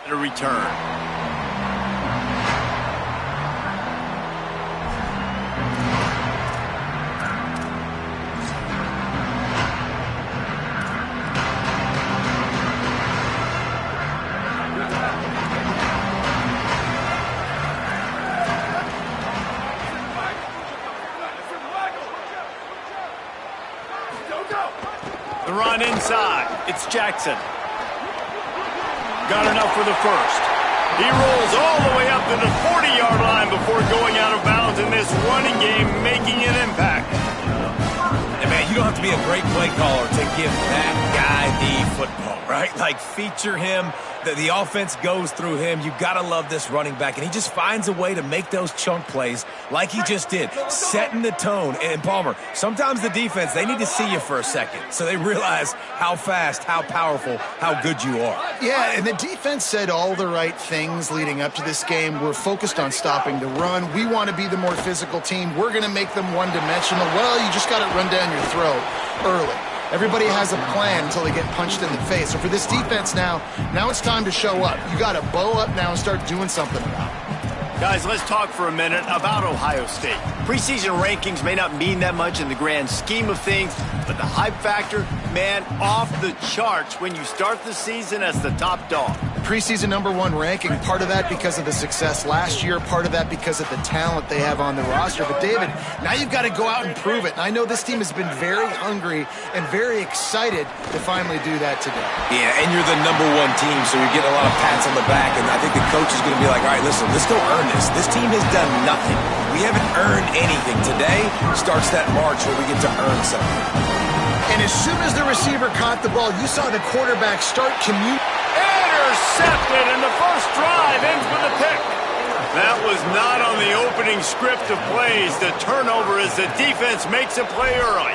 A return. The run inside. It's Jackson. Got enough for the first. He rolls all the way up to the 40-yard line before going out of bounds in this running game, making an impact. And man, you don't have to be a great play caller to give that guy the football, right? Like, feature him. The offense goes through him. You got to love this running back, and he just finds a way to make those chunk plays like he just did, setting the tone. And Palmer, sometimes the defense, they need to see you for a second so they realize how fast, how powerful, how good you are. Yeah, and the defense said all the right things leading up to this game. We're focused on stopping the run. We want to be the more physical team. We're going to make them one-dimensional. Well, you just got to run down your throat early. Everybody has a plan until they get punched in the face. So for this defense now it's time to show up. You got to bow up now and start doing something about it. Guys, let's talk for a minute about Ohio State. Preseason rankings may not mean that much in the grand scheme of things, but the hype factor, man, off the charts when you start the season as the top dog. Preseason #1 ranking, part of that because of the success last year, part of that because of the talent they have on the roster. But David, now you've got to go out and prove it. And I know this team has been very hungry and very excited to finally do that today. Yeah, and you're the #1 team, so you're getting a lot of pats on the back. And I think the coach is going to be like, all right, listen, let's go earn this. This team has done nothing. We haven't earned anything. Today starts that march where we get to earn something. And as soon as the receiver caught the ball, you saw the quarterback start commute. Intercepted, and the first drive ends with a pick. That was not on the opening script of plays. The turnover as the defense makes a play early.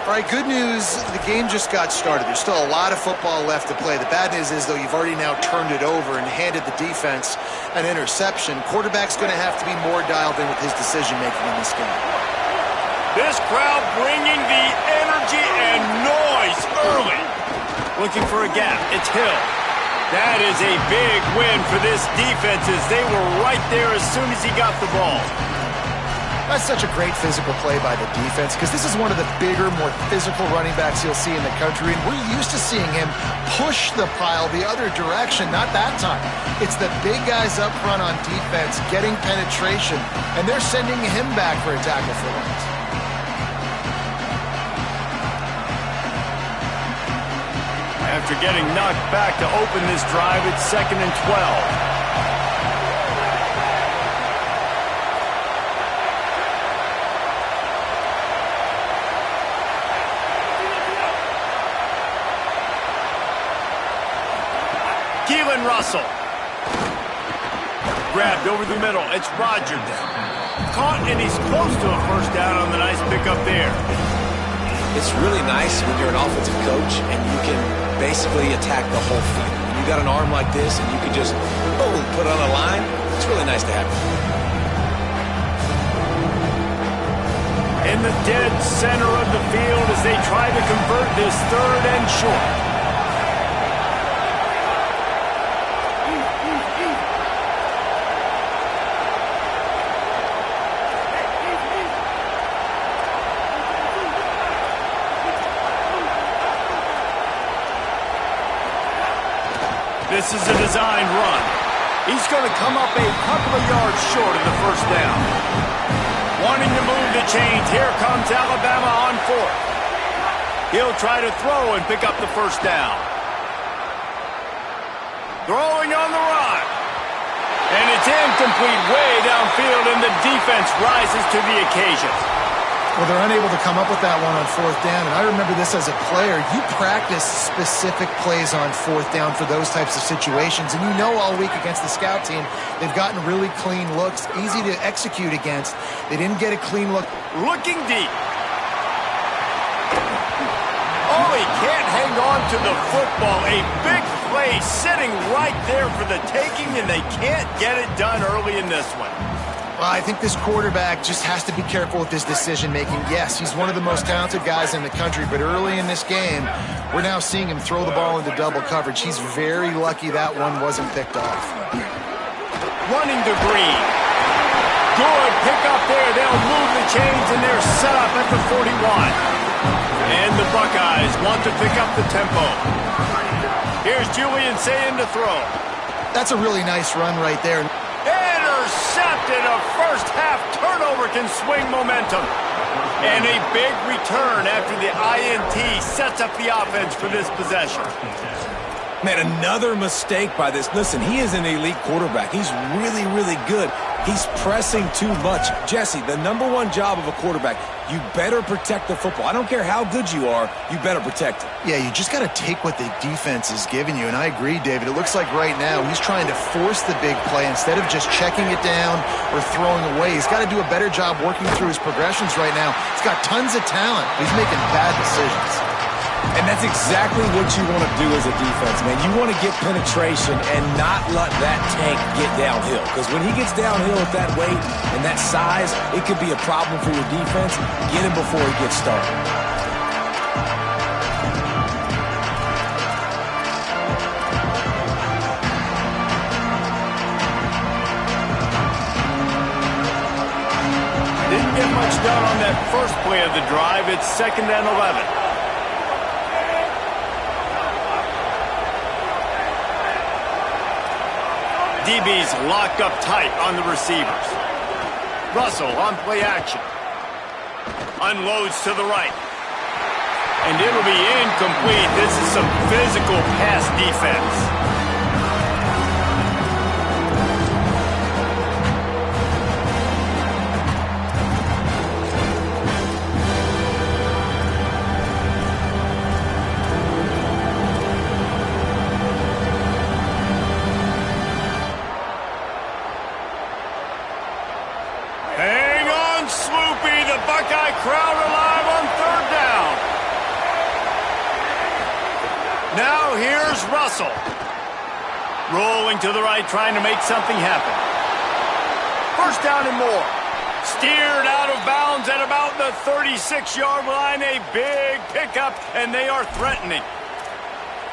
All right, good news, the game just got started. There's still a lot of football left to play. The bad news is, though, you've already now turned it over and handed the defense an interception. Quarterback's going to have to be more dialed in with his decision-making in this game. This crowd bringing the energy and noise early. Looking for a gap. It's Hill. That is a big win for this defense as they were right there as soon as he got the ball. That's such a great physical play by the defense because this is one of the bigger, more physical running backs you'll see in the country, and we're used to seeing him push the pile the other direction, not that time. It's the big guys up front on defense getting penetration, and they're sending him back for a tackle for once. After getting knocked back to open this drive, it's 2nd and 12. Keelan Russell. Grabbed over the middle. It's Rodgers. Caught, and he's close to a first down on the nice pickup there. It's really nice when you're an offensive coach and you can basically attack the whole field. When you got an arm like this and you can just, boom, put on a line, it's really nice to have. In the dead center of the field as they try to convert this 3rd and short. This is a designed run. He's going to come up a couple of yards short of the first down. Wanting to move the chains. Here comes Alabama on 4th. He'll try to throw and pick up the first down. Throwing on the run. And it's incomplete way downfield, and the defense rises to the occasion. Well, they're unable to come up with that one on 4th down, and I remember this as a player. You practice specific plays on 4th down for those types of situations, and you know all week against the scout team, they've gotten really clean looks, easy to execute against. They didn't get a clean look. Looking deep. Oh, he can't hang on to the football. A big play sitting right there for the taking, and they can't get it done early in this one. Well, I think this quarterback just has to be careful with his decision-making. Yes, he's one of the most talented guys in the country, but early in this game, we're now seeing him throw the ball into double coverage. He's very lucky that one wasn't picked off. Running to Green. Good pick up there. They'll move the chains, and they're set up at the 41. And the Buckeyes want to pick up the tempo. Here's Julian Sayin to throw. That's a really nice run right there. Intercepted. A first-half turnover can swing momentum. And a big return after the INT sets up the offense for this possession. Man, another mistake by this. Listen, he is an elite quarterback. He's really, really good. He's pressing too much. Jesse, the #1 job of a quarterback, you better protect the football. I don't care how good you are, you better protect it. Yeah, you just got to take what the defense is giving you. And I agree, David. It looks like right now he's trying to force the big play instead of just checking it down or throwing away. He's got to do a better job working through his progressions right now. He's got tons of talent. He's making bad decisions. And that's exactly what you want to do as a defense, man. You want to get penetration and not let that tank get downhill. Because when he gets downhill with that weight and that size, it could be a problem for your defense. Get him before he gets started. Didn't get much done on that first play of the drive. It's 2nd and 11. DB's locked up tight on the receivers. Russell on play action. Unloads to the right. And it'll be incomplete. This is some physical pass defense. Crowd alive on 3rd down. Now here's Russell. Rolling to the right, trying to make something happen. 1st down and more. Steered out of bounds at about the 36-yard line. A big pickup, and they are threatening.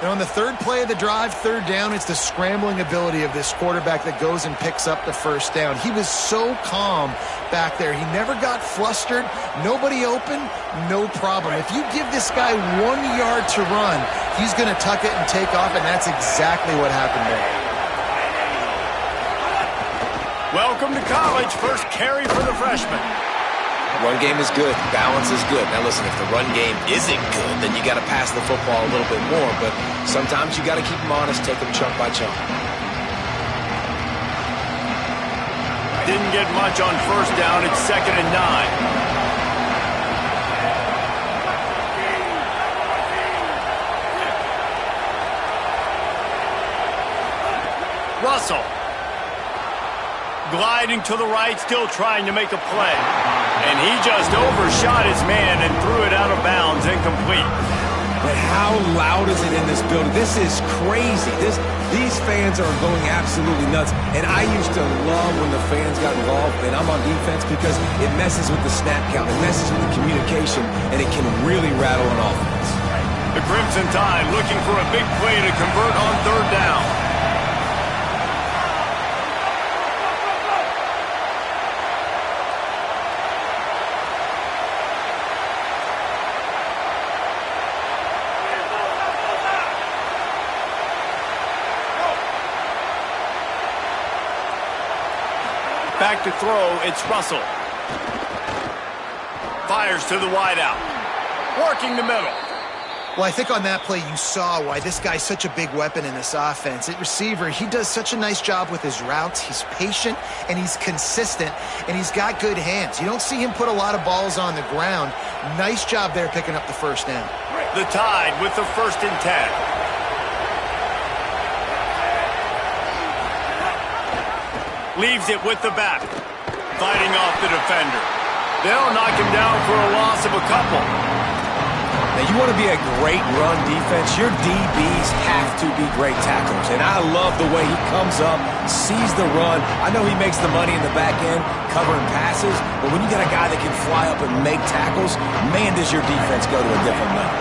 And on the 3rd play of the drive, 3rd down, it's the scrambling ability of this quarterback that goes and picks up the 1st down. He was so calm back there. He never got flustered. Nobody open, no problem. If you give this guy 1 yard to run, he's going to tuck it and take off, and that's exactly what happened there. Welcome to college. First carry for the freshman. Run game is good. Balance is good. Now listen, if the run game isn't good, then you got to pass the football a little bit more. But sometimes you got to keep them honest, take them chunk by chunk. Didn't get much on 1st down. It's 2nd and 9. Russell. Gliding to the right, still trying to make a play. And he just overshot his man and threw it out of bounds, incomplete. But how loud is it in this building? This is crazy. These fans are going absolutely nuts. And I used to love when the fans got involved, and I'm on defense, because it messes with the snap count, it messes with the communication, and it can really rattle an offense. The Crimson Tide looking for a big play to convert on 3rd down. Back to throw, it's Russell. Fires to the wideout. Working the middle. Well, I think on that play you saw why this guy's such a big weapon in this offense. At receiver, he does such a nice job with his routes. He's patient, and he's consistent, and he's got good hands. You don't see him put a lot of balls on the ground. Nice job there picking up the 1st down. The Tide with the 1st and 10. Leaves it with the back. Fighting off the defender. They'll knock him down for a loss of a couple. Now, you want to be a great run defense, your DBs have to be great tacklers. And I love the way he comes up, sees the run. I know he makes the money in the back end covering passes, but when you got a guy that can fly up and make tackles, man, does your defense go to a different level.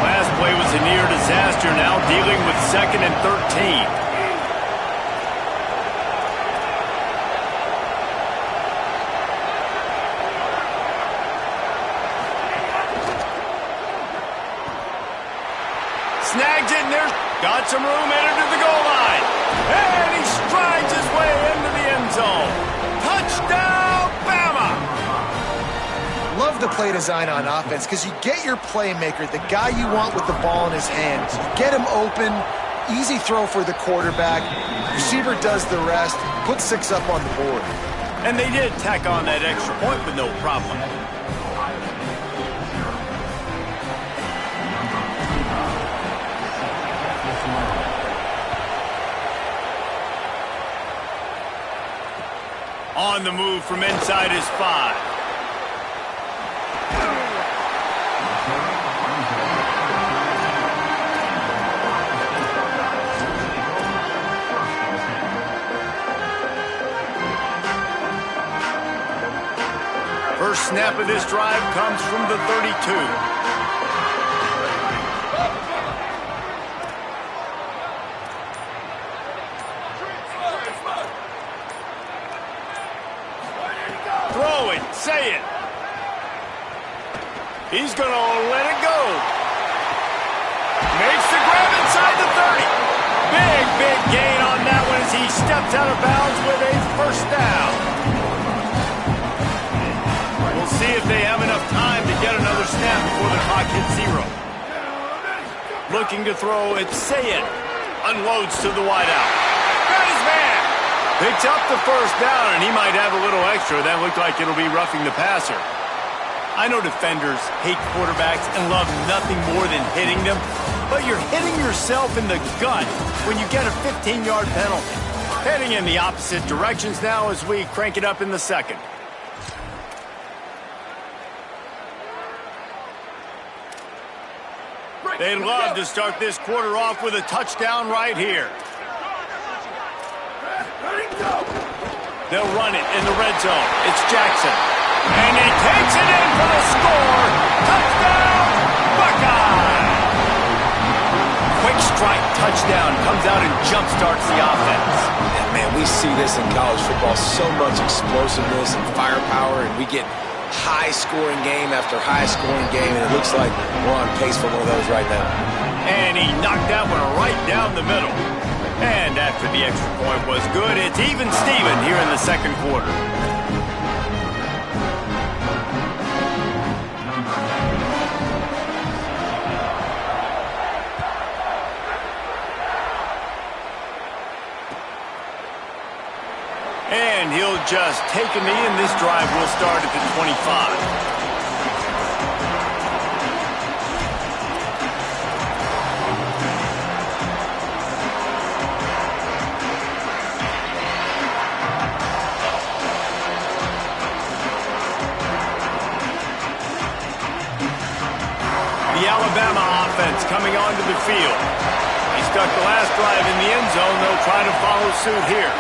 Last play was a near disaster, now dealing with 2nd and 13. Snags it, and there's got some room, headed to the goal line. And he strides his way into the end zone. Touchdown, Bama! Love the play design on offense because you get your playmaker, the guy you want with the ball in his hands. You get him open, easy throw for the quarterback. Receiver does the rest, put 6 up on the board. And they did tack on that extra point with no problem. On the move from inside his 5. First snap of this drive comes from the 32. Throw it, say it. He's going to let it go. Makes the grab inside the 30. Big gain on that one as he steps out of bounds with a first down. We'll see if they have enough time to get another snap before the clock hits 0. Looking to throw it, say it. Unloads to the wideout. Got his man. Picks up the first down, and he might have a little extra. That looked like it'll be roughing the passer. I know defenders hate quarterbacks and love nothing more than hitting them, but you're hitting yourself in the gut when you get a 15-yard penalty. Heading in the opposite directions now as we crank it up in the second. They'd love to start this quarter off with a touchdown right here. They'll run it in the red zone. It's Jackson. And he takes it in for the score. Touchdown, Buckeye! Quick strike touchdown. Comes out and jumpstarts the offense. And man, we see this in college football. So much explosiveness and firepower, and we get high-scoring game after high-scoring game, and it looks like we're on pace for one of those right now. And he knocked that one right down the middle. And after the extra point was good, it's even Steven here in the second quarter. And he'll just take a knee, and this drive will start at the 25. The Alabama offense coming onto the field. He stuck the last drive in the end zone. They'll try to follow suit here.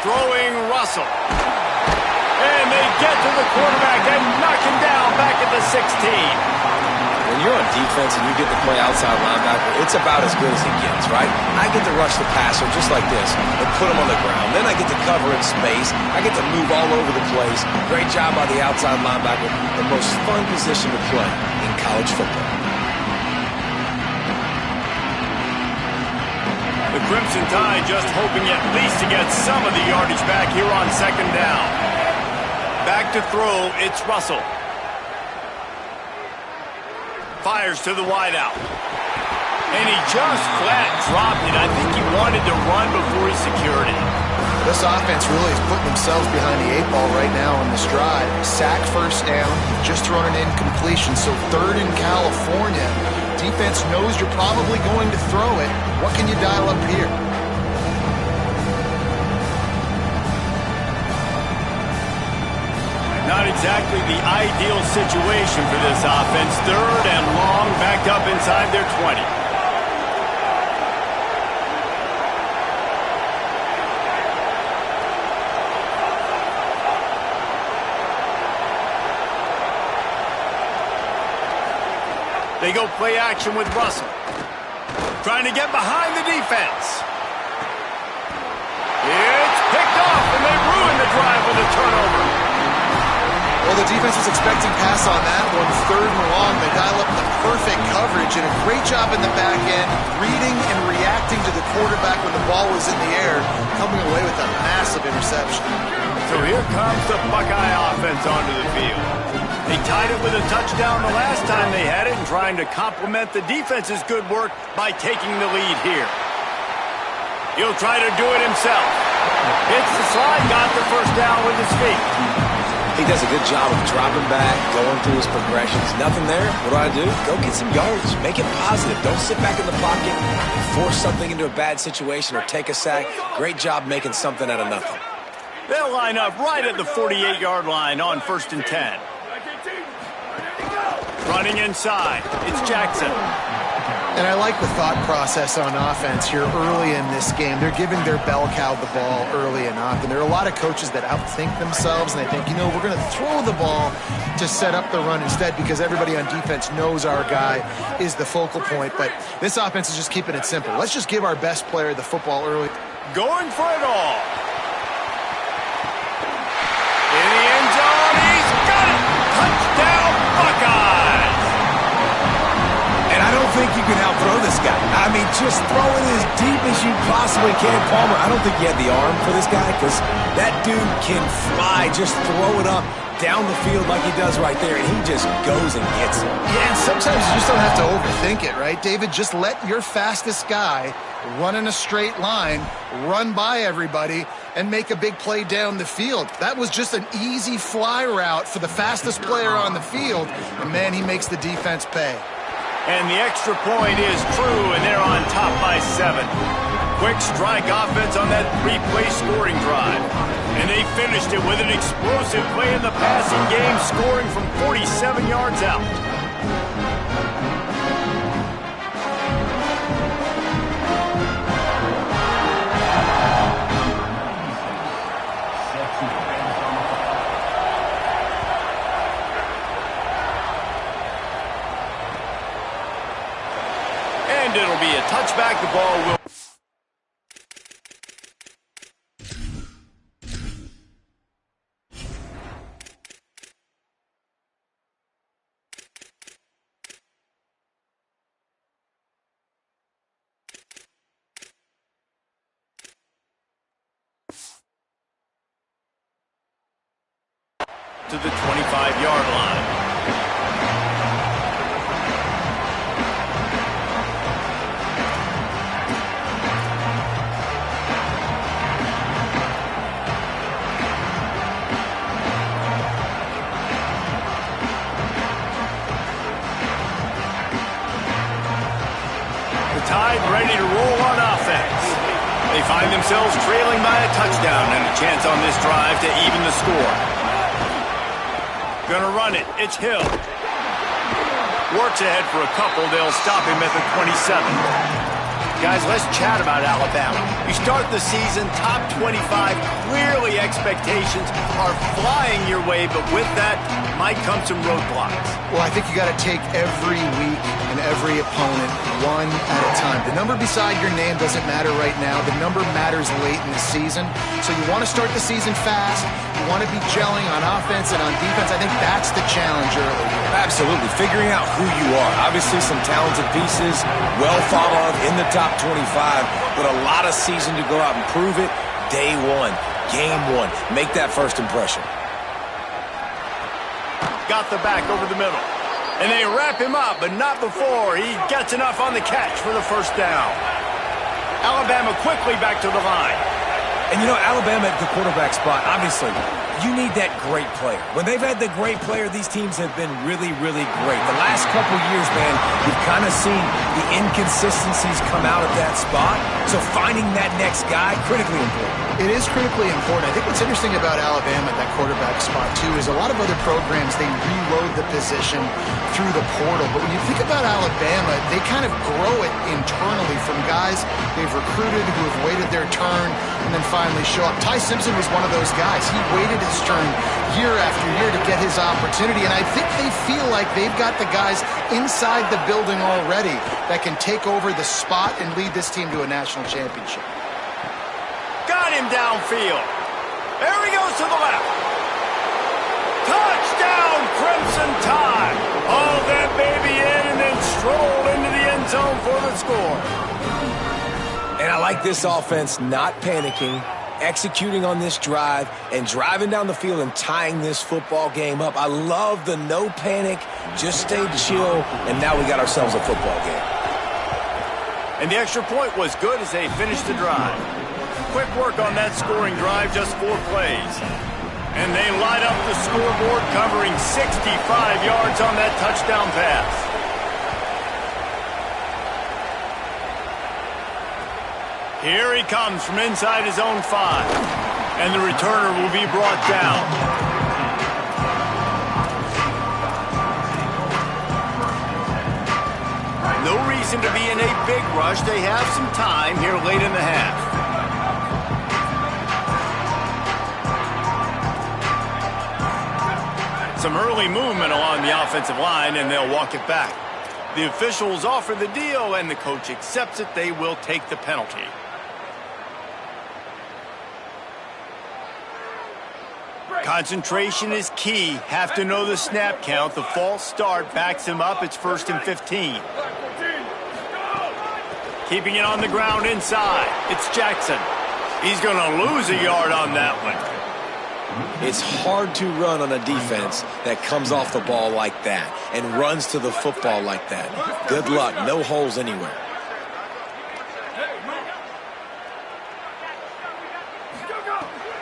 Throwing Russell. And they get to the quarterback and knock him down back at the 16. When you're on defense and you get to play outside linebacker, it's about as good as it gets, right? I get to rush the passer just like this and put him on the ground. Then I get to cover in space. I get to move all over the place. Great job by the outside linebacker. The most fun position to play in college football. The Crimson Tide just hoping at least to get some of the yardage back here on second down. Back to throw, it's Russell. Fires to the wideout. And he just flat dropped it. I think he wanted to run before he secured it. This offense really is putting themselves behind the 8 ball right now on this drive. Sack first down, just thrown an incompletion. So 3rd in California. Defense knows you're probably going to throw it. What can you dial up here? Not exactly the ideal situation for this offense. 3rd and long, backed up inside their 20. They go play action with Russell. Trying to get behind the defense. It's picked off, and they ruin the drive with a turnover. Well, the defense was expecting pass on that one. 3rd and long. They dial up the perfect coverage and a great job in the back end, reading and reacting to the quarterback when the ball was in the air, coming away with a massive interception. So here comes the Buckeye offense onto the field. They tied it with a touchdown the last time they had it and trying to complement the defense's good work by taking the lead here. He'll try to do it himself. Hits the slide, got the first down with his feet. He does a good job of dropping back, going through his progressions. Nothing there. What do? Go get some yards. Make it positive. Don't sit back in the pocket and force something into a bad situation or take a sack. Great job making something out of nothing. They'll line up right at the 48-yard line on 1st and 10. Running inside, it's Jackson. And I like the thought process on offense here early in this game. They're giving their bell cow the ball early enough. And there are a lot of coaches that outthink themselves, and they think, we're going to throw the ball to set up the run instead because everybody on defense knows our guy is the focal point. But this offense is just keeping it simple. Let's just give our best player the football early. Going for it all. In the end zone, he's got it! Touchdown, Buckeyes! And I don't think you can outthrow this guy. I mean, just throw it as deep as you possibly can. Palmer, I don't think you had the arm for this guy because that dude can fly. Just throw it up down the field like he does right there, and he just goes and gets it. Yeah, and sometimes you just don't have to overthink it, right, David? Just let your fastest guy run in a straight line, run by everybody, and make a big play down the field. That was just an easy fly route for the fastest player on the field, and, man, he makes the defense pay. And the extra point is true, and they're on top by 7. Quick strike offense on that 3-play scoring drive. And they finished it with an explosive play in the passing game, scoring from 47 yards out. And it'll be a touchback. The ball will... to the 25-yard line. The Tide ready to roll on offense. They find themselves trailing by a touchdown and a chance on this drive to even the score. Gonna run it. It's Hill. Works ahead for a couple. They'll stop him at the 27. Guys, let's chat about Alabama. You start the season top 25. Clearly expectations are flying your way, but with that might come some roadblocks. Well, I think you got to take every week and every opponent one at a time. The number beside your name doesn't matter right now. The number matters late in the season. So you want to start the season fast. You want to be gelling on offense and on defense. I think that's the challenge early here. Absolutely. Figuring out who you are. Obviously some talented pieces, well thought of in the top 25, but a lot of season to go out and prove it. Day one, game one. Make that first impression. Got the back over the middle. And they wrap him up, but not before he gets enough on the catch for the first down. Alabama quickly back to the line. And, you know, Alabama at the quarterback spot, obviously, You need that great player. When they've had the great player, these teams have been really, really great. The last couple years, man, you've kind of seen the inconsistencies come out at that spot. So finding that next guy, critically important. It is critically important. I think what's interesting about Alabama at that quarterback spot, too, is a lot of other programs, they reload the position through the portal. But when you think about Alabama, they kind of grow it internally from guys they've recruited who have waited their turn and then finally show up. Ty Simpson was one of those guys. He waited his turn year after year to get his opportunity, and I think they feel like they've got the guys inside the building already that can take over the spot and lead this team to a national championship. Got him downfield. There he goes to the left. Touchdown, Crimson Tide. Hauled that baby in and then strolled into the end zone for the score. And I like this offense not panicking, executing on this drive, and driving down the field and tying this football game up. I love the no panic, just stay chill, and now we got ourselves a football game. And the extra point was good as they finished the drive. Quick work on that scoring drive, just 4 plays. And they light up the scoreboard, covering 65 yards on that touchdown pass. Here he comes from inside his own 5. And the returner will be brought down. No reason to be in a big rush. They have some time here late in the half. Some early movement along the offensive line, and they'll walk it back. The officials offer the deal, and the coach accepts it. They will take the penalty. Concentration is key. Have to know the snap count. The false start backs him up. It's 1st and 15. Keeping it on the ground inside. It's Jackson. He's going to lose a yard on that one. It's hard to run on a defense that comes off the ball like that and runs to the football like that. Good luck. No holes anywhere.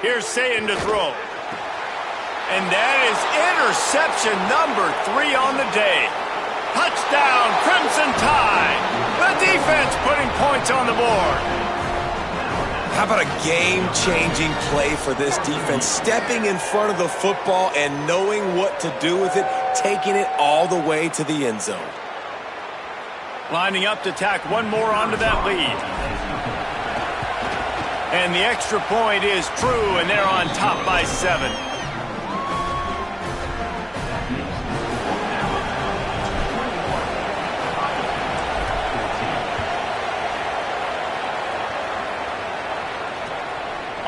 Here's Sayin to throw. And that is interception number 3 on the day. Touchdown, Crimson Tide. The defense putting points on the board. How about a game-changing play for this defense? Stepping in front of the football and knowing what to do with it, taking it all the way to the end zone. Lining up to tack one more onto that lead. And the extra point is true, and they're on top by 7.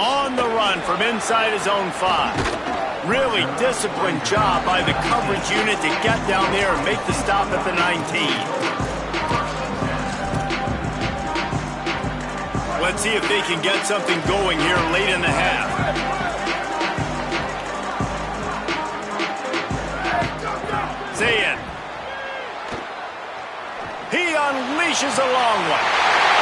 On the run from inside his own 5. Really disciplined job by the coverage unit to get down there and make the stop at the 19. Let's see if they can get something going here late in the half. Sayin. He unleashes a long one.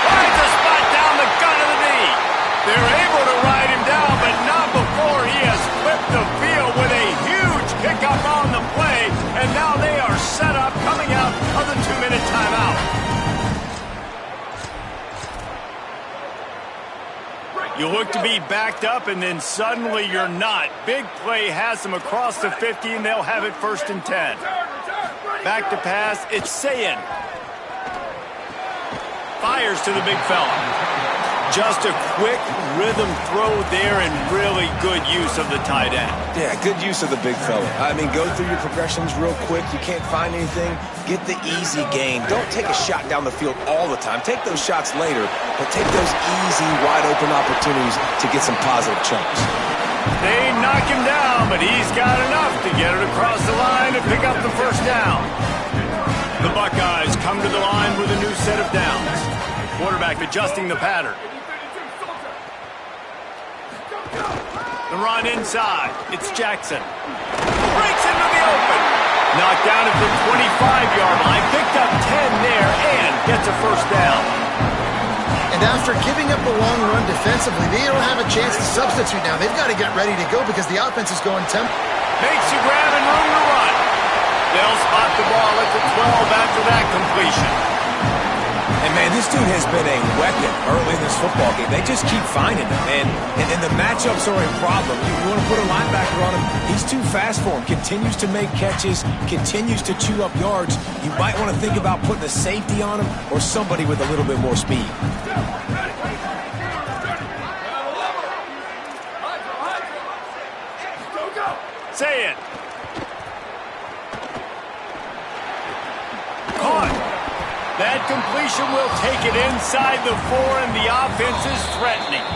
Finds a spot down the gut of the knee. They're able to ride him down, but not before he has flipped the field with a huge pickup on the play, and now they are set up coming out of the 2-minute timeout. You look to be backed up, and then suddenly you're not. Big play has them across the 50, and they'll have it 1st and 10. Back to pass, it's Sayin. Fires to the big fella. Just a quick rhythm throw there and really good use of the tight end. Yeah, good use of the big fella. I mean, go through your progressions real quick. You can't find anything. Get the easy gain. Don't take a shot down the field all the time. Take those shots later, but take those easy, wide-open opportunities to get some positive chunks. They knock him down, but he's got enough to get it across the line and pick up the 1st down. The Buckeyes come to the line with a new set of downs. Quarterback adjusting the pattern. The run inside. It's Jackson. Breaks into the open. Knocked down at the 25-yard line. Picked up 10 there and gets a 1st down. And after giving up the long run defensively, they don't have a chance to substitute now. They've got to get ready to go because the offense is going tempo. Makes a grab and room to run. They'll spot the ball at the 12 after that completion. And, man, this dude has been a weapon early in this football game. They just keep finding him. And the matchups are a problem. You want to put a linebacker on him. He's too fast for him. Continues to make catches. Continues to chew up yards. You might want to think about putting a safety on him or somebody with a little bit more speed. Say it. Caught. That completion will take it inside the 4, and the offense is threatening.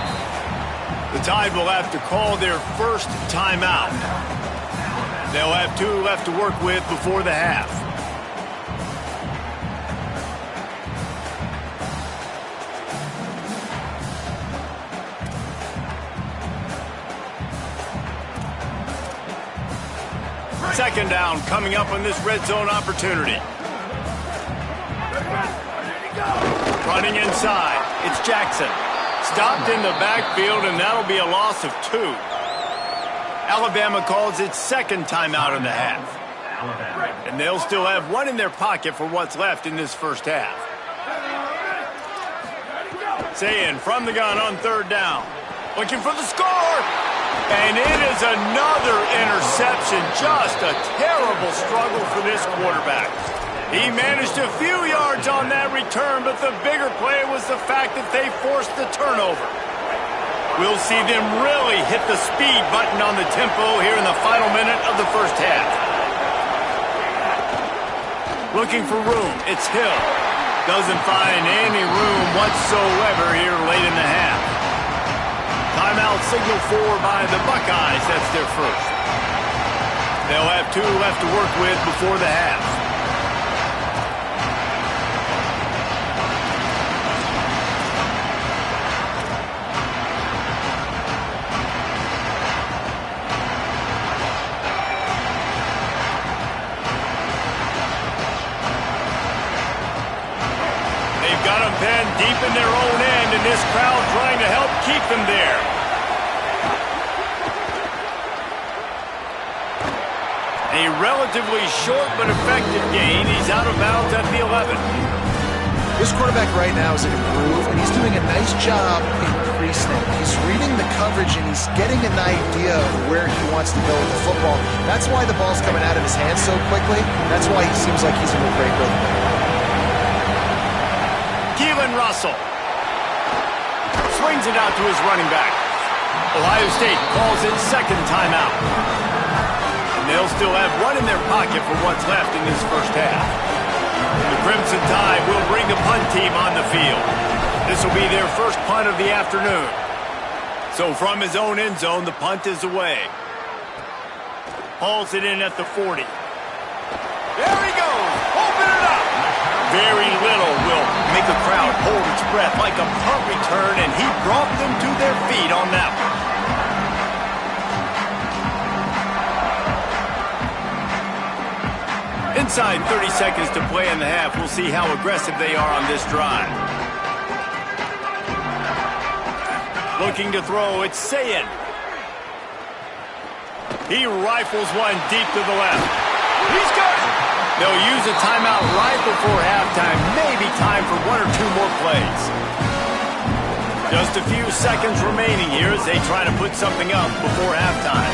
The Tide will have to call their first timeout. They'll have 2 left to work with before the half. Second down coming up on this red zone opportunity. Running inside, it's Jackson. Stopped in the backfield, and that'll be a loss of 2. Alabama calls its second timeout in the half. And they'll still have 1 in their pocket for what's left in this first half. Sayin from the gun on third down. Looking for the score! And it is another interception. Just a terrible struggle for this quarterback. He managed a few yards on that return, but the bigger play was the fact that they forced the turnover. We'll see them really hit the speed button on the tempo here in the final minute of the first half. Looking for room, it's Hill. Doesn't find any room whatsoever here late in the half. Timeout signal 4 by the Buckeyes. That's their first. They'll have 2 left to work with before the half. Deep in their own end, and this crowd trying to help keep them there. A relatively short but effective gain. He's out of bounds at the 11. This quarterback right now is in a groove, and he's doing a nice job in pre-snap. He's reading the coverage, and he's getting an idea of where he wants to go with the football. That's why the ball's coming out of his hands so quickly. That's why he seems like he's in a great rhythm. Keelan Russell swings it out to his running back. Ohio State calls its second timeout. And they'll still have 1 in their pocket for what's left in this first half. The Crimson Tide will bring the punt team on the field. This will be their first punt of the afternoon. So from his own end zone, the punt is away. Hauls it in at the 40. There he goes. Open it up. Very little will make a crowd hold its breath like a punt return, and he brought them to their feet on that one. Inside 30 seconds to play in the half. We'll see how aggressive they are on this drive. Looking to throw, it's Sayin. He rifles one deep to the left. He's got it. They'll use a timeout right before halftime. Maybe time for 1 or 2 more plays. Just a few seconds remaining here as they try to put something up before halftime.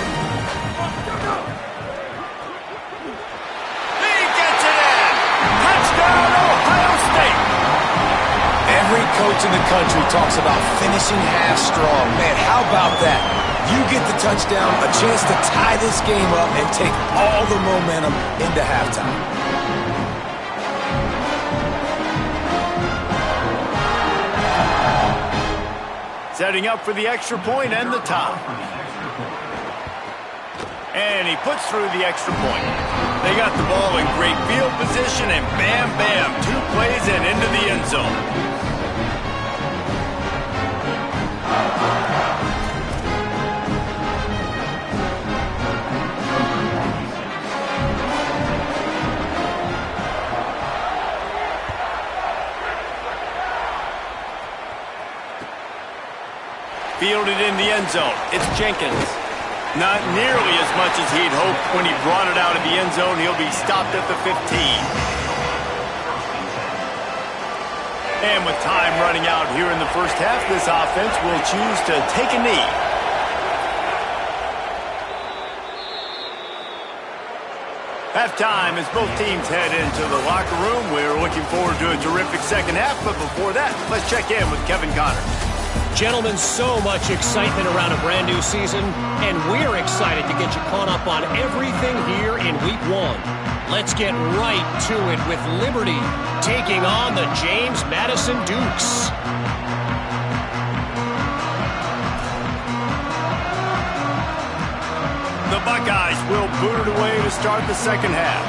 He gets it in! Touchdown, Ohio State! Every coach in the country talks about finishing half strong. Man, how about that? You get the touchdown, a chance to tie this game up and take all the momentum into halftime. Setting up for the extra point and the tie. And he puts through the extra point. They got the ball in great field position, and bam, bam, 2 plays and into the end zone. fielded in the end zone. It's Jenkins. Not nearly as much as he'd hoped when he brought it out of the end zone. He'll be stopped at the 15. And with time running out here in the first half, this offense will choose to take a knee. Halftime as both teams head into the locker room. We're looking forward to a terrific second half, but before that, let's check in with Kevin Connor. Gentlemen, so much excitement around a brand new season, and we're excited to get you caught up on everything here in Week 1. Let's get right to it with Liberty taking on the James Madison Dukes. The Buckeyes will boot it away to start the second half.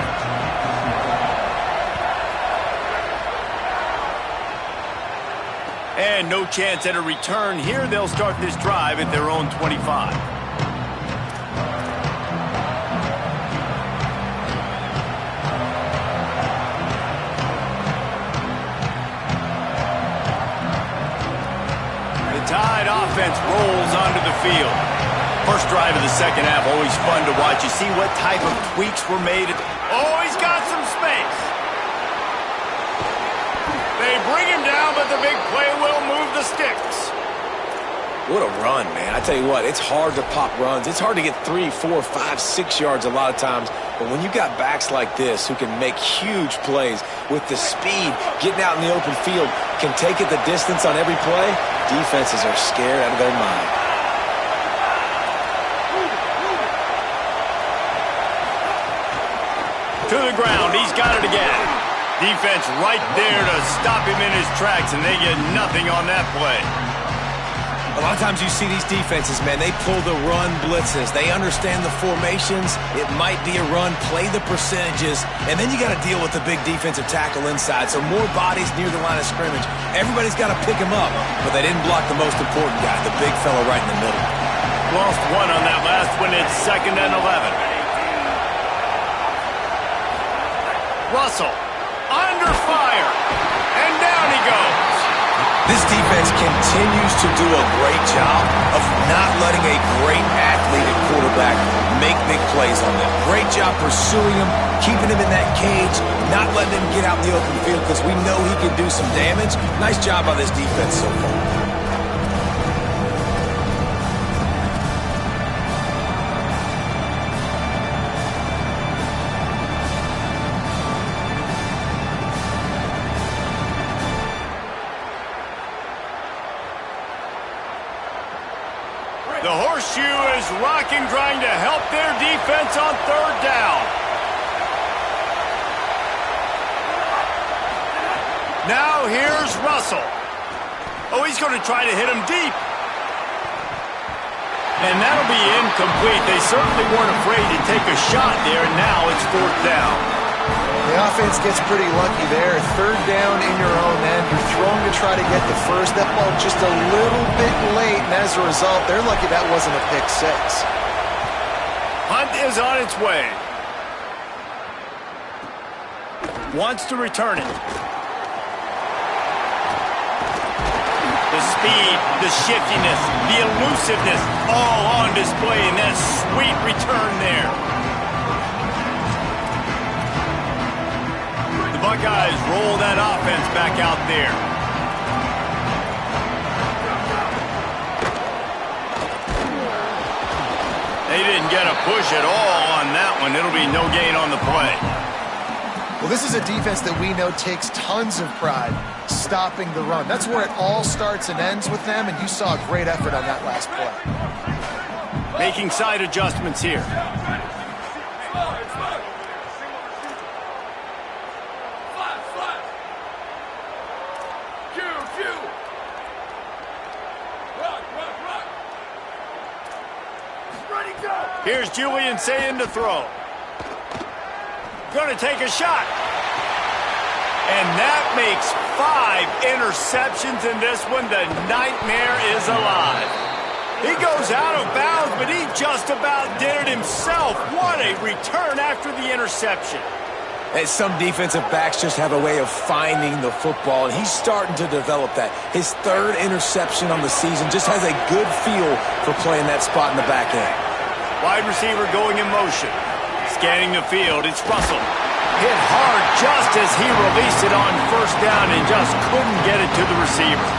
And no chance at a return here. They'll start this drive at their own 25. The Tide offense rolls onto the field. First drive of the second half, always fun to watch. You see what type of tweaks were made. Oh, he's got some space. They bring him down, but the big play will move the sticks. What a run, man. I tell you what, it's hard to pop runs. It's hard to get 3, 4, 5, 6 yards a lot of times. But when you got backs like this who can make huge plays with the speed, getting out in the open field, can take it the distance on every play, defenses are scared out of their mind. To the ground, he's got it again. Defense right there to stop him in his tracks, and they get nothing on that play. A lot of times you see these defenses, man, they pull the run blitzes. They understand the formations. It might be a run, play the percentages, and then you got to deal with the big defensive tackle inside. So more bodies near the line of scrimmage. Everybody's got to pick him up, but they didn't block the most important guy, the big fella right in the middle. Lost one on that last one. It's 2nd and 11. Russell under fire, and down he goes. This defense continues to do a great job of not letting a great athlete at quarterback make big plays on them. Great job pursuing him, keeping him in that cage, not letting him get out in the open field because we know he can do some damage. Nice job by this defense so far. The horseshoe is rocking, trying to help their defense on 3rd down. Now here's Russell. Oh, he's going to try to hit him deep. And that'll be incomplete. They certainly weren't afraid to take a shot there, and now it's 4th down. The offense gets pretty lucky there. 3rd down in your own end. You're throwing to try to get the first. That ball just a little bit late, and as a result, they're lucky that wasn't a pick 6. Hunt is on its way. Wants to return it. The speed, the shiftiness, the elusiveness, all on display in that sweet return there. The Buckeyes roll that offense back out there. They didn't get a push at all on that one. It'll be no gain on the play. Well, this is a defense that we know takes tons of pride stopping the run. That's where it all starts and ends with them, and you saw a great effort on that last play. Making side adjustments here. Here's Julian saying to throw. Going to take a shot. And that makes 5 interceptions in this one. The nightmare is alive. He goes out of bounds, but he just about did it himself. What a return after the interception. And some defensive backs just have a way of finding the football, and he's starting to develop that. His third interception on the season just has a good feel for playing that spot in the back end. Wide receiver going in motion. Scanning the field, it's Russell. Hit hard just as he released it on first down and just couldn't get it to the receiver.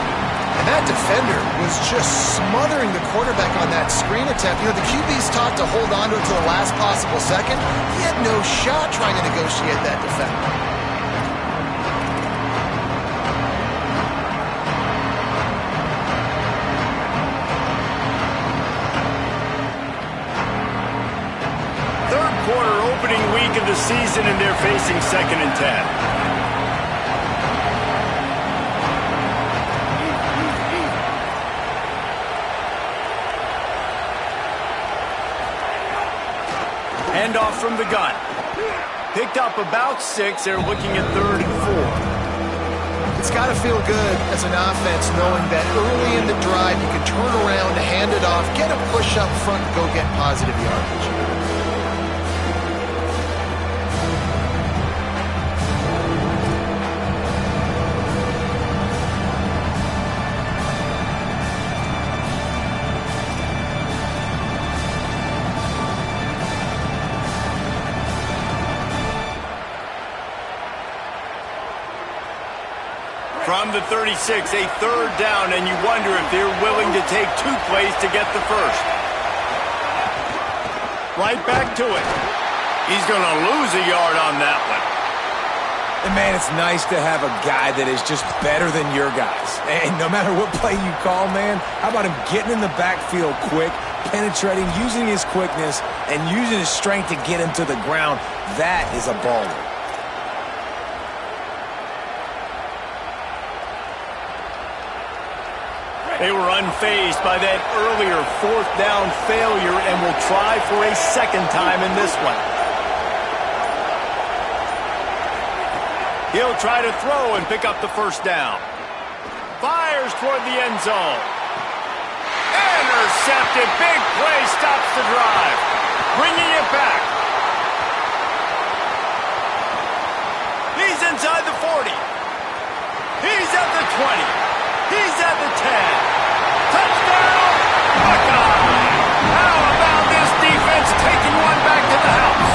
And that defender was just smothering the quarterback on that screen attempt. You know, the QB's taught to hold on to it to the last possible second. He had no shot trying to negotiate that defender. Third quarter opening week of the season, and they're facing 2nd and 10. Handoff from the gun. Picked up about 6. They're looking at 3rd and 4. It's got to feel good as an offense knowing that early in the drive you can turn around, hand it off, get a push up front, and go get positive yardage. From the 36, a 3rd down, and you wonder if they're willing to take 2 plays to get the first. Right back to it. He's going to lose a yard on that one. And, man, it's nice to have a guy that is just better than your guys. And no matter what play you call, man, how about him getting in the backfield quick, penetrating, using his quickness, and using his strength to get him to the ground? That is a baller. They were unfazed by that earlier 4th down failure and will try for a 2nd time in this one. He'll try to throw and pick up the 1st down. Fires toward the end zone. Intercepted. Big play stops the drive. Bringing it back. He's inside the 40. He's at the 20. He's at the 10. Touchdown, Buckeye! How about this defense taking one back to the house?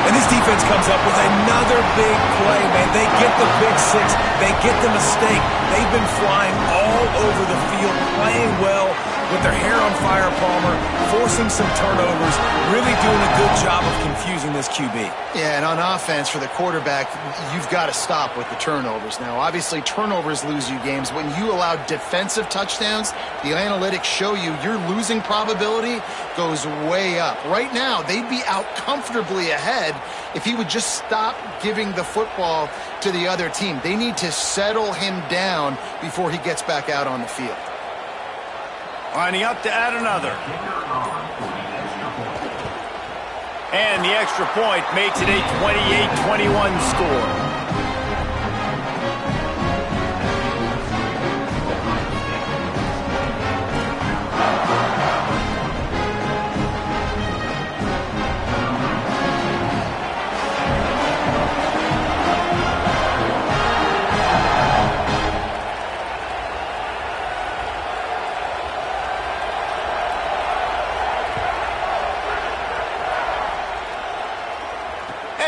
And this defense comes up with another big play, man. They get the pick 6. They get the mistake. They've been flying all over the field, playing well with their hair on fire, Palmer, forcing some turnovers, really doing a good job of confusing this QB. Yeah, and on offense for the quarterback, you've got to stop with the turnovers. Now, obviously, turnovers lose you games. When you allow defensive touchdowns, the analytics show you your losing probability goes way up. Right now, they'd be out comfortably ahead if he would just stop giving the football to the other team. They need to settle him down before he gets back out on the field. Lining up to add another. And the extra point makes it a 28-21 score.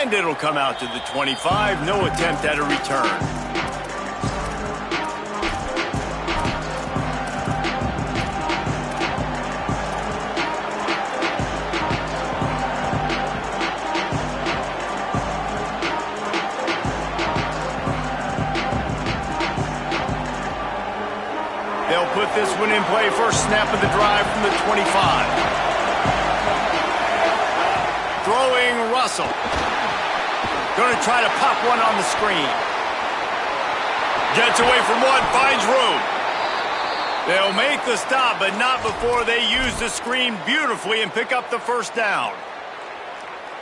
And it'll come out to the 25. No attempt at a return. They'll put this one in play. First snap of the drive from the 25. Throwing Russell. Going to try to pop one on the screen. Gets away from one, finds room. They'll make the stop, but not before they use the screen beautifully and pick up the first down.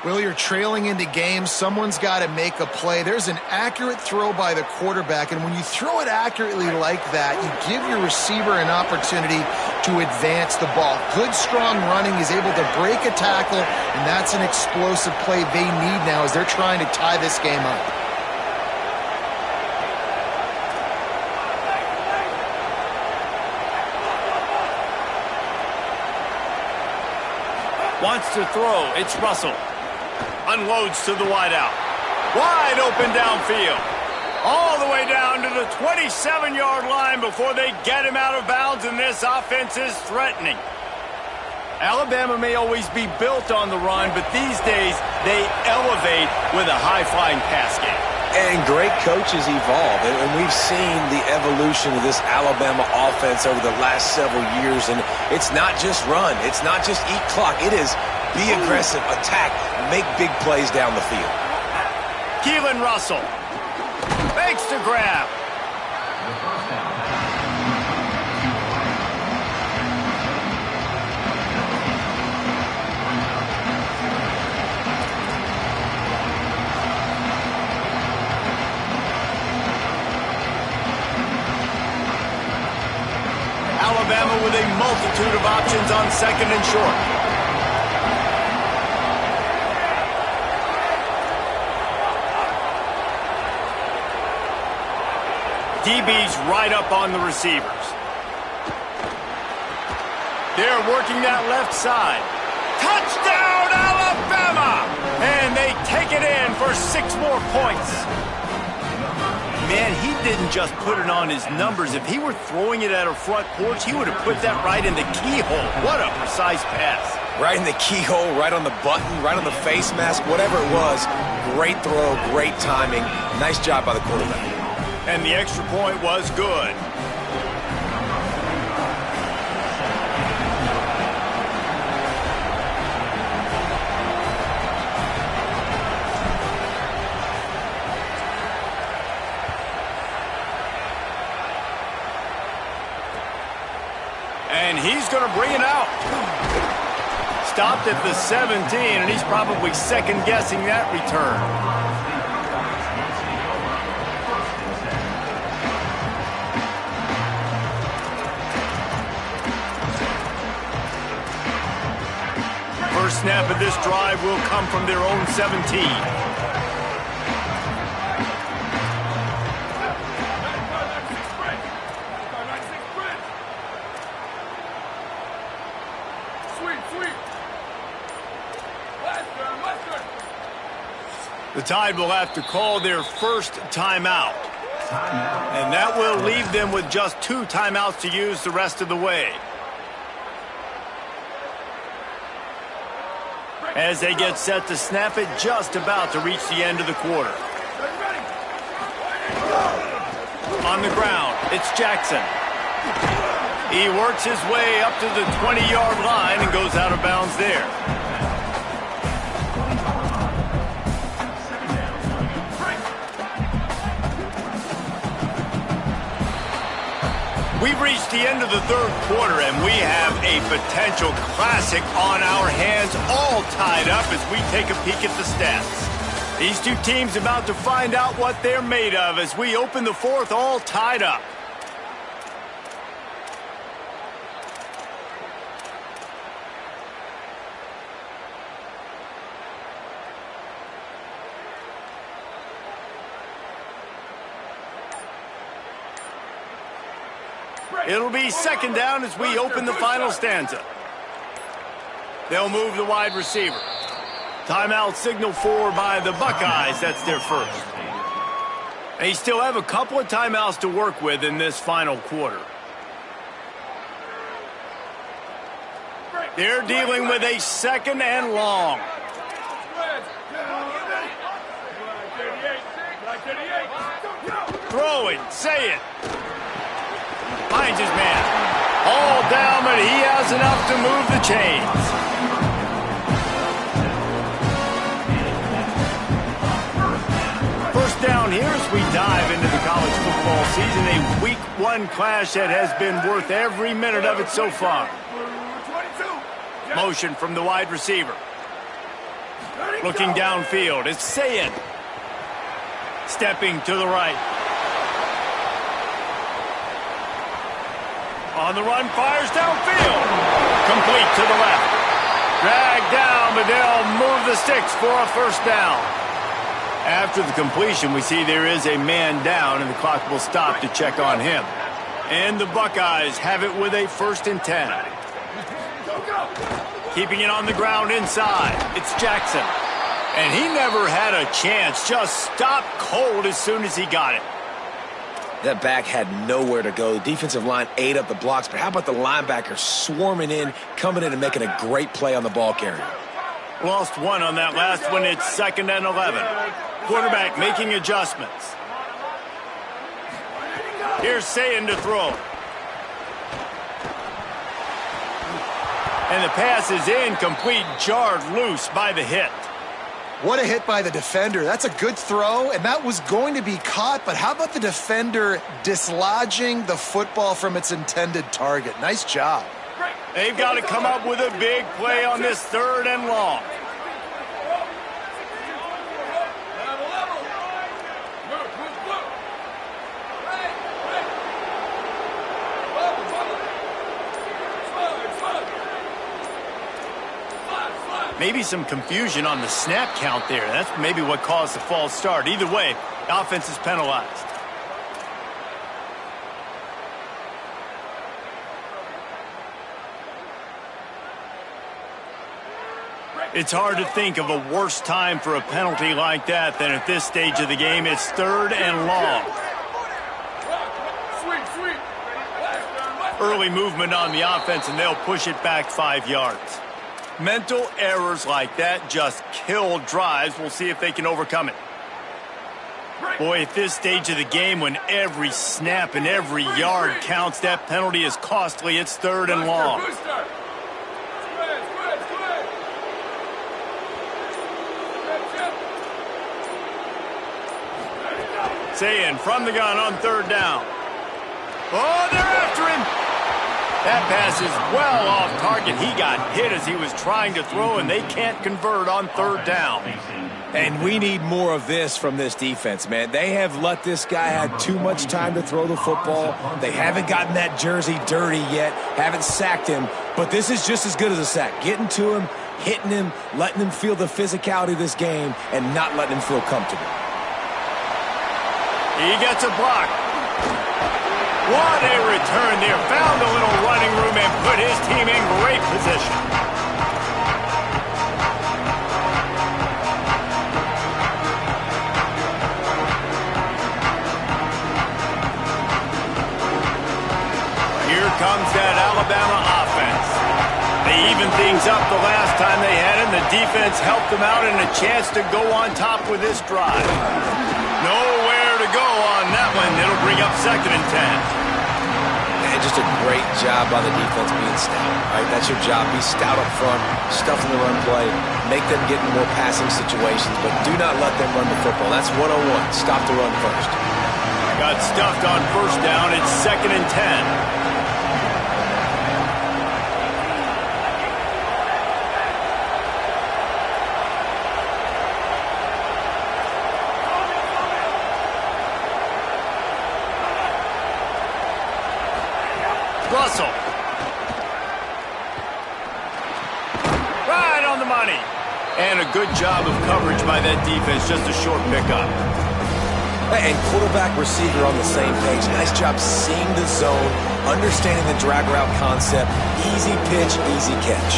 Well, you're trailing into games. Someone's got to make a play. There's an accurate throw by the quarterback, and when you throw it accurately like that, you give your receiver an opportunity to advance the ball. Good, strong running. He's able to break a tackle, and that's an explosive play they need now as they're trying to tie this game up. Wants to throw. It's Russell. Unloads to the wideout. Wide open downfield. All the way down to the 27-yard line before they get him out of bounds, and this offense is threatening. Alabama may always be built on the run, but these days they elevate with a high-flying pass game. And great coaches evolve, and we've seen the evolution of this Alabama offense over the last several years, and it's not just run, it's not just eat clock, it is be aggressive, attack, make big plays down the field. Keelan Russell makes the grab. Alabama with a multitude of options on second and short. DB's right up on the receivers. They're working that left side. Touchdown, Alabama! And they take it in for 6 more points. Man, he didn't just put it on his numbers. If he were throwing it at a front porch, he would have put that right in the keyhole. What a precise pass. Right in the keyhole, right on the button, right on the face mask, whatever it was. Great throw, great timing. Nice job by the quarterback. And the extra point was good. And he's going to bring it out. Stopped at the 17, and he's probably second-guessing that return. First snap of this drive will come from their own 17. The Tide will have to call their first timeout. And that will leave them with just 2 timeouts to use the rest of the way. As they get set to snap it, just about to reach the end of the quarter. On the ground, it's Jackson. He works his way up to the 20-yard line and goes out of bounds there. We've reached the end of the third quarter, and we have a potential classic on our hands, all tied up as we take a peek at the stats. These two teams about to find out what they're made of as we open the fourth, all tied up. It'll be second down as we open the final stanza. They'll move the wide receiver. Timeout signal for by the Buckeyes. That's their first. They still have a couple of timeouts to work with in this final quarter. They're dealing with a second and long. Throwing, say it. Finds his man. All down, but he has enough to move the chains. First down here as we dive into the college football season. A week 1 clash that has been worth every minute of it so far. Motion from the wide receiver. Looking downfield, it's Sayin. Stepping to the right. On the run, fires downfield. Complete to the left. Dragged down, but they'll move the sticks for a first down. After the completion, we see there is a man down, and the clock will stop to check on him. And the Buckeyes have it with a 1st and 10. Keeping it on the ground inside. It's Jackson. And he never had a chance. Just stopped cold as soon as he got it. That back had nowhere to go. The defensive line ate up the blocks, but how about the linebacker swarming in, coming in and making a great play on the ball carrier? Lost one on that last one. It's 2nd and 11. Quarterback making adjustments. Here's Sayin to throw. And the pass is incomplete, jarred loose by the hit. What a hit by the defender. That's a good throw, and that was going to be caught, but how about the defender dislodging the football from its intended target? Nice job. They've got to come up with a big play on this 3rd and long. Maybe some confusion on the snap count there. That's maybe what caused the false start. Either way, the offense is penalized. It's hard to think of a worse time for a penalty like that than at this stage of the game. It's 3rd and long. Early movement on the offense, and they'll push it back 5 yards. Mental errors like that just kill drives. We'll see if they can overcome it. Boy, at this stage of the game, when every snap and every yard counts, that penalty is costly. It's 3rd and long. Sayin from the gun on 3rd down. Oh, they're after him. That pass is well off target. He got hit as he was trying to throw, and they can't convert on 3rd down. And we need more of this from this defense, man. They have let this guy have too much time to throw the football. They haven't gotten that jersey dirty yet, haven't sacked him. But this is just as good as a sack. Getting to him, hitting him, letting him feel the physicality of this game, and not letting him feel comfortable. He gets a block. What a return there. Found a little running room and put his team in great position. Here comes that Alabama offense. They evened things up the last time they had him. The defense helped them out and a chance to go on top with this drive. Nowhere to go on that one. It'll bring up 2nd and 10. And just a great job by the defense being stout. Right? That's your job. Be stout up front, stuff in the run play, make them get in more passing situations, but do not let them run the football. That's 101. Stop the run first. Got stuffed on 1st down. It's 2nd and 10. Russell. Right on the money. And a good job of coverage by that defense. Just a short pickup. And quarterback, receiver on the same page. Nice job seeing the zone, understanding the drag route concept. Easy pitch, easy catch.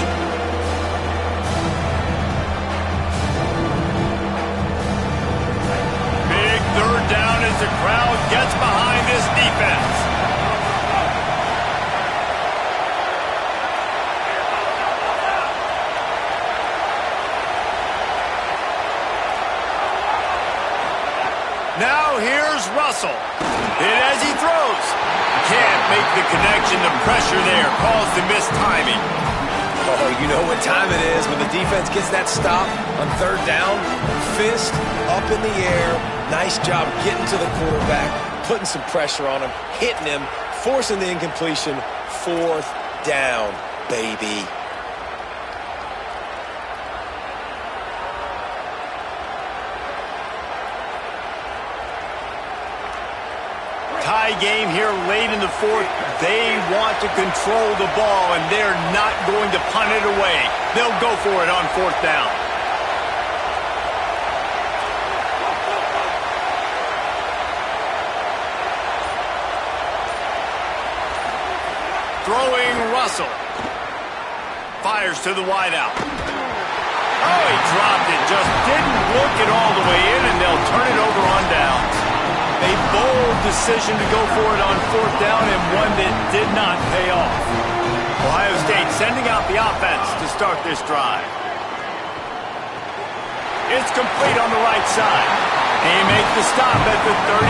Big 3rd down as the crowd gets behind this defense. Now here's Russell. Hit as he throws. Can't make the connection. The pressure there caused the missed timing. Oh, you know what time it is when the defense gets that stop on 3rd down. Fist up in the air. Nice job getting to the quarterback, putting some pressure on him, hitting him, forcing the incompletion. 4th down, baby. tie game here late in the fourth. They want to control the ball, and they're not going to punt it away. They'll go for it on fourth down. Throwing Russell. Fires to the wideout. Oh, he dropped it. Just didn't look it all the way in, and they'll turn it over on downs. A bold decision to go for it on fourth down, and one that did not pay off. Ohio State sending out the offense to start this drive. It's complete on the right side. They make the stop at the 33,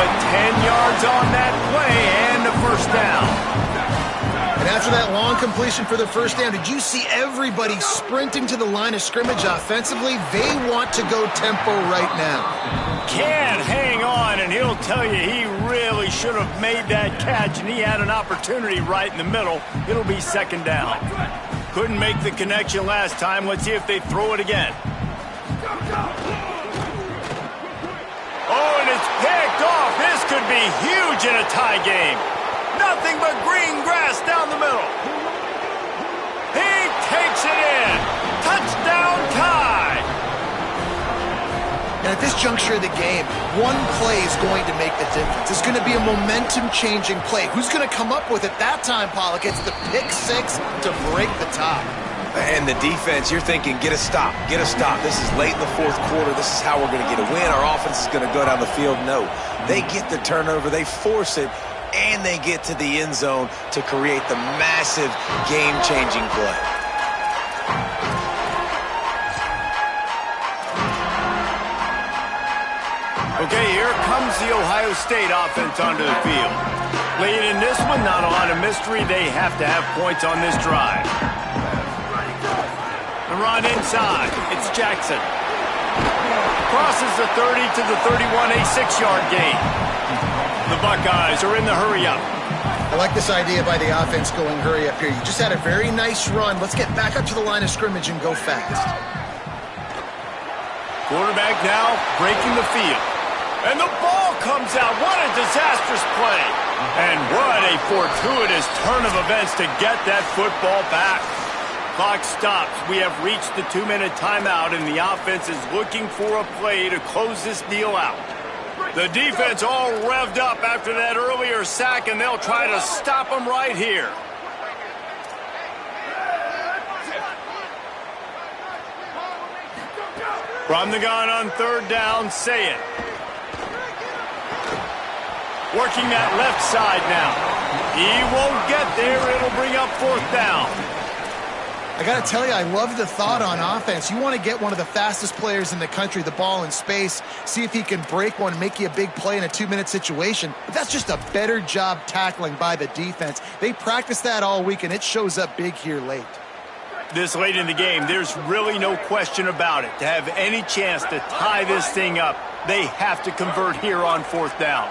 but 10 yards on that play and a first down. And after that long completion for the first down, did you see everybody sprinting to the line of scrimmage offensively? They want to go tempo right now. Can't hang on, and he'll tell you he really should have made that catch, and he had an opportunity right in the middle. It'll be second down. Couldn't make the connection last time. Let's see if they throw it again. Oh, and it's picked off. This could be huge in a tie game. Nothing but green grass down the middle. He takes it in. Touchdown tie. And at this juncture of the game, one play is going to make the difference. It's going to be a momentum-changing play. Who's going to come up with it that time, Pollock? It's the pick six to break the tie. And the defense, you're thinking, get a stop, get a stop. This is late in the fourth quarter. This is how we're going to get a win. Our offense is going to go down the field. No, they get the turnover. They force it. And they get to the end zone to create the massive game-changing play. Okay, here comes the Ohio State offense onto the field. Late in this one, not a lot of mystery. They have to have points on this drive. The run inside. It's Jackson. Crosses the 30 to the 31, a 6-yard gain. The Buckeyes are in the hurry-up. I like this idea by the offense going hurry up here. You just had a very nice run. Let's get back up to the line of scrimmage and go fast. Quarterback now breaking the field. And the ball comes out. What a disastrous play. And what a fortuitous turn of events to get that football back. Clock stops. We have reached the 2-minute timeout, and the offense is looking for a play to close this deal out. The defense all revved up after that earlier sack, and they'll try to stop them right here. From the gun on third down, say it. Working that left side now. He won't get there. It'll bring up fourth down. I got to tell you, I love the thought on offense. You want to get one of the fastest players in the country the ball in space, see if he can break one, make you a big play in a 2-minute situation. But that's just a better job tackling by the defense. They practice that all week, and it shows up big here late. This late in the game, there's really no question about it. To have any chance to tie this thing up, they have to convert here on fourth down.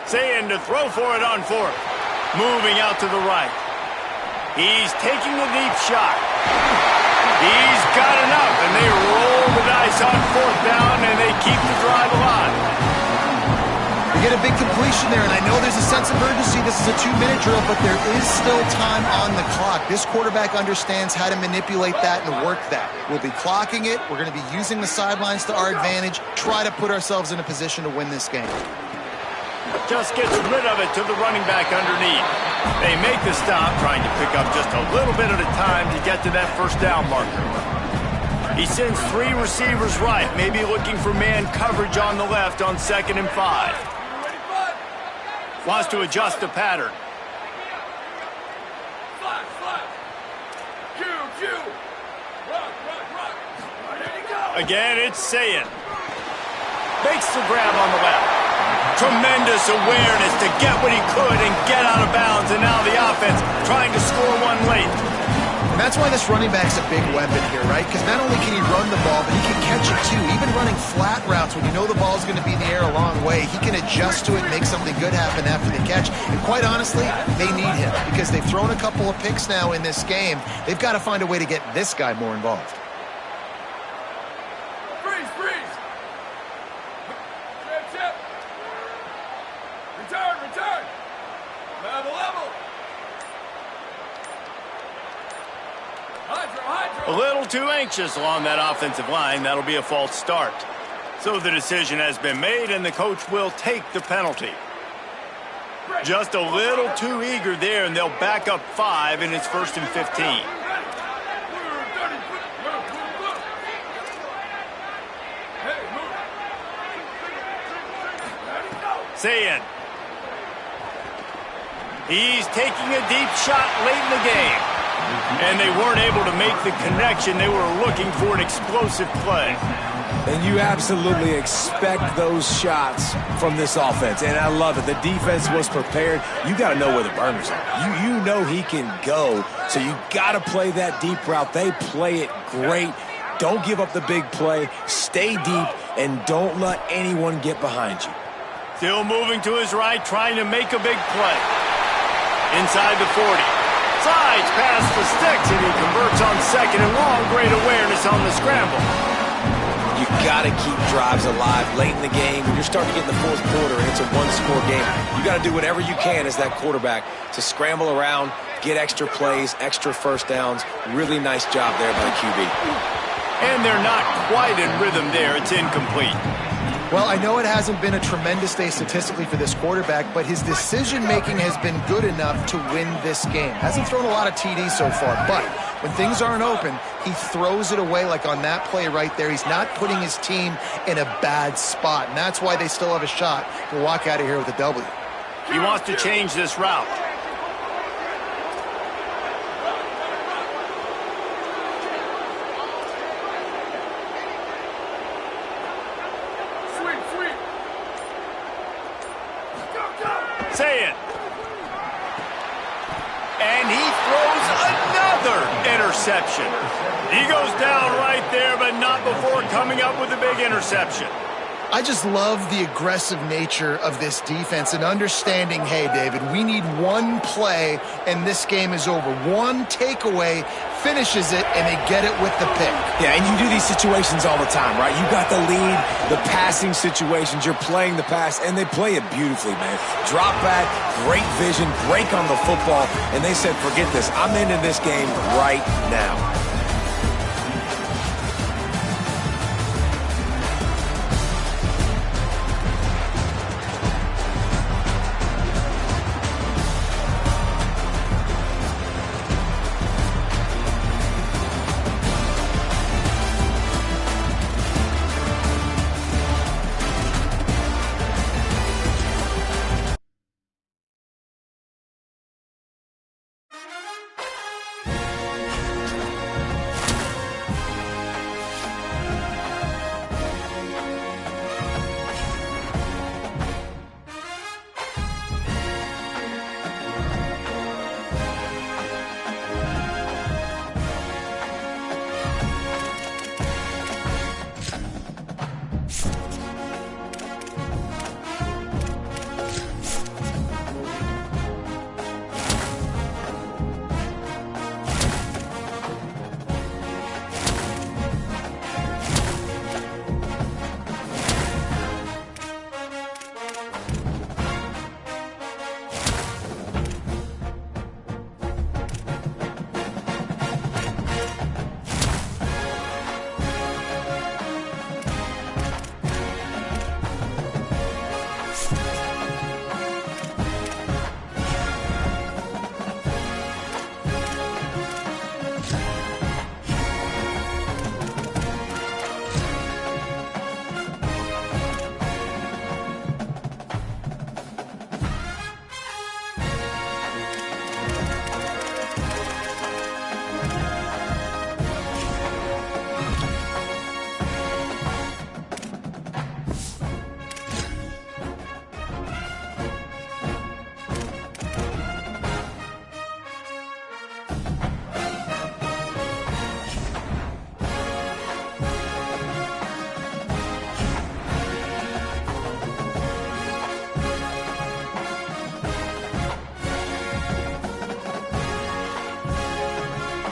Saying to throw for it on fourth. Moving out to the right. He's taking the deep shot. He's got enough, and they roll the dice on fourth down, and they keep the drive alive. They get a big completion there, and I know there's a sense of urgency. This is a 2-minute drill, but there is still time on the clock. This quarterback understands how to manipulate that and work that. We'll be clocking it. We're going to be using the sidelines to our advantage, try to put ourselves in a position to win this game. Just gets rid of it to the running back underneath. They make the stop, trying to pick up just a little bit at a time to get to that first down marker. He sends 3 receivers right, maybe looking for man coverage on the left on 2nd and 5. Wants to adjust the pattern. Again, it's Sayin. Makes the grab on the left. Tremendous awareness to get what he could and get out of bounds, and now the offense trying to score one late. And that's why this running back's a big weapon here, right? Because not only can he run the ball, but he can catch it too. Even running flat routes when you know the ball's going to be in the air a long way, he can adjust to it and make something good happen after the catch. And quite honestly, they need him because they've thrown a couple of picks now in this game. They've got to find a way to get this guy more involved. A little too anxious along that offensive line. That'll be a false start. So the decision has been made, and the coach will take the penalty. Just a little too eager there, and they'll back up 5, and it's 1st and 15. Sayin. He's taking a deep shot late in the game. And they weren't able to make the connection. They were looking for an explosive play. And you absolutely expect those shots from this offense. And I love it. The defense was prepared. You got to know where the burners are. You know he can go. So you got to play that deep route. They play it great. Don't give up the big play. Stay deep and don't let anyone get behind you. Still moving to his right, trying to make a big play. Inside the 40. Slides past the sticks, and he converts on 2nd and long. Great awareness on the scramble. You got to keep drives alive late in the game. When you're starting to get in the 4th quarter and it's a one-score game, you got to do whatever you can as that quarterback to scramble around, get extra plays, extra first downs. Really nice job there by the QB. And they're not quite in rhythm there. It's incomplete. Well, I know it hasn't been a tremendous day statistically for this quarterback, but his decision-making has been good enough to win this game. Hasn't thrown a lot of TDs so far, but when things aren't open, he throws it away like on that play right there. He's not putting his team in a bad spot, and that's why they still have a shot to walk out of here with a W. He wants to change this route. Say it. And he throws another interception. He goes down right there, but not before coming up with a big interception. I just love the aggressive nature of this defense and understanding, hey, David, we need one play and this game is over. One takeaway finishes it, and they get it with the pick. Yeah, and you do these situations all the time, right? You got the lead, the passing situations, you're playing the pass, and they play it beautifully, man. Drop back, great vision, break on the football, and they said, forget this, I'm into this game right now.